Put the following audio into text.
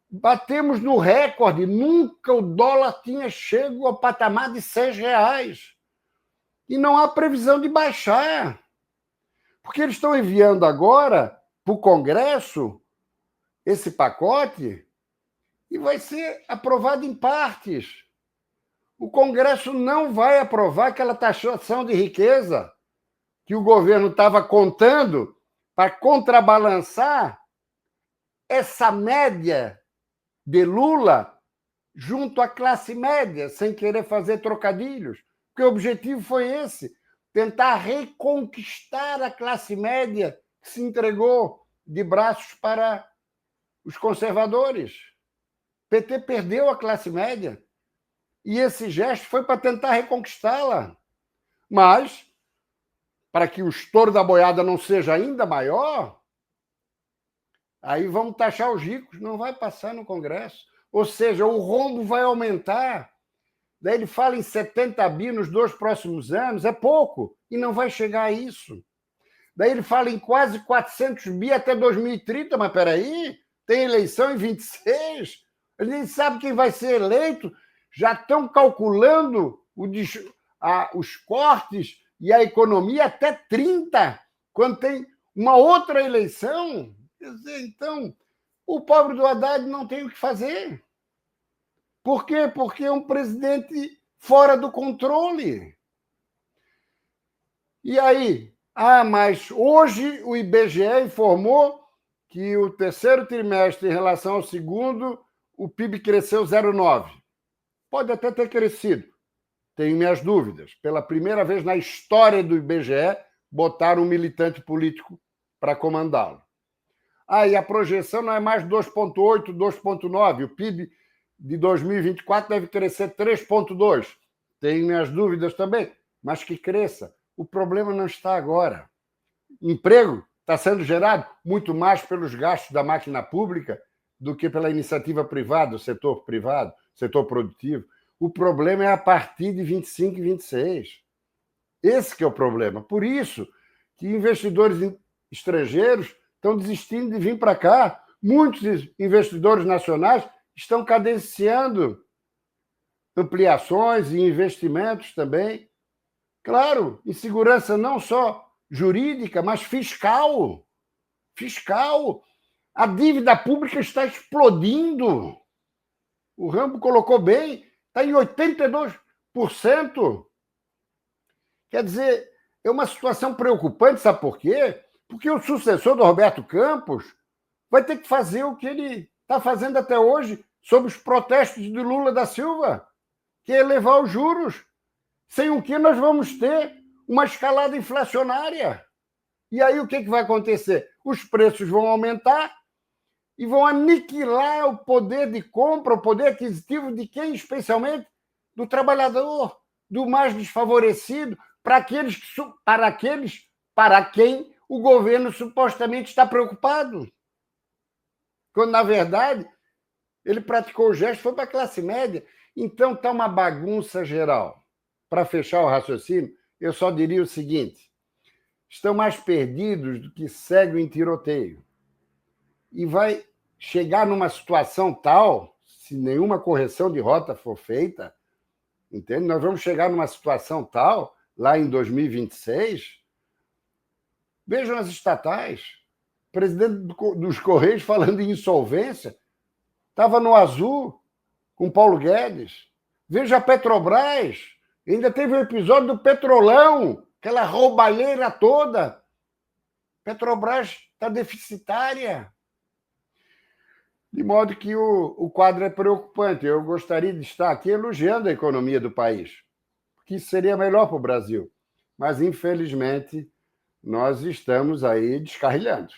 Batemos no recorde, nunca o dólar tinha chegado ao patamar de R$ 6. E não há previsão de baixar. Porque eles estão enviando agora para o Congresso esse pacote e vai ser aprovado em partes. O Congresso não vai aprovar aquela taxação de riqueza que o governo estava contando para contrabalançar essa média de Lula junto à classe média, sem querer fazer trocadilhos. Porque o objetivo foi esse, tentar reconquistar a classe média que se entregou de braços para os conservadores. O PT perdeu a classe média e esse gesto foi para tentar reconquistá-la. Mas, para que o estouro da boiada não seja ainda maior, aí vamos taxar os ricos, não vai passar no Congresso. Ou seja, o rombo vai aumentar. Daí ele fala em 70 bi nos 2 próximos anos, é pouco, e não vai chegar a isso. Daí ele fala em quase 400 bi até 2030, mas peraí, tem eleição em 26, a gente sabe quem vai ser eleito, já estão calculando os cortes e a economia até 30, quando tem uma outra eleição. Quer dizer, então, o pobre do Haddad não tem o que fazer. Por quê? Porque é um presidente fora do controle. E aí? Mas hoje o IBGE informou que o terceiro trimestre, em relação ao segundo, o PIB cresceu 0,9. Pode até ter crescido, tenho minhas dúvidas. Pela primeira vez na história do IBGE, botaram um militante político para comandá-lo. E a projeção não é mais 2,8, 2,9. O PIB de 2024 deve crescer 3,2. Tenho minhas dúvidas também, mas que cresça. O problema não está agora. Emprego está sendo gerado muito mais pelos gastos da máquina pública do que pela iniciativa privada, o setor privado, setor produtivo. O problema é a partir de 25 e 26. Esse que é o problema. Por isso que investidores estrangeiros estão desistindo de vir para cá. Muitos investidores nacionais estão cadenciando ampliações e investimentos também. Claro, insegurança não só jurídica, mas fiscal. Fiscal. A dívida pública está explodindo. O Rambo colocou bem, está em 82%. Quer dizer, é uma situação preocupante, sabe por quê? Porque o sucessor do Roberto Campos vai ter que fazer o que ele está fazendo até hoje sobre os protestos de Lula da Silva, que é elevar os juros, sem o que nós vamos ter uma escalada inflacionária. E aí o que vai acontecer? Os preços vão aumentar e vão aniquilar o poder de compra, o poder aquisitivo de quem, especialmente do trabalhador, do mais desfavorecido, para quem o governo supostamente está preocupado. Quando, na verdade, ele praticou o gesto, foi para a classe média. Então, está uma bagunça geral. Para fechar o raciocínio, eu só diria o seguinte: estão mais perdidos do que cego em tiroteio. E vai chegar numa situação tal, se nenhuma correção de rota for feita, entende? Nós vamos chegar numa situação tal, lá em 2026, vejam as estatais, o presidente dos Correios falando em insolvência, estava no azul com Paulo Guedes. Veja a Petrobras, ainda teve um episódio do Petrolão, aquela roubalheira toda. Petrobras está deficitária. De modo que o quadro é preocupante. Eu gostaria de estar aqui elogiando a economia do país, porque isso seria melhor para o Brasil. Mas, infelizmente, nós estamos aí descarrilhando.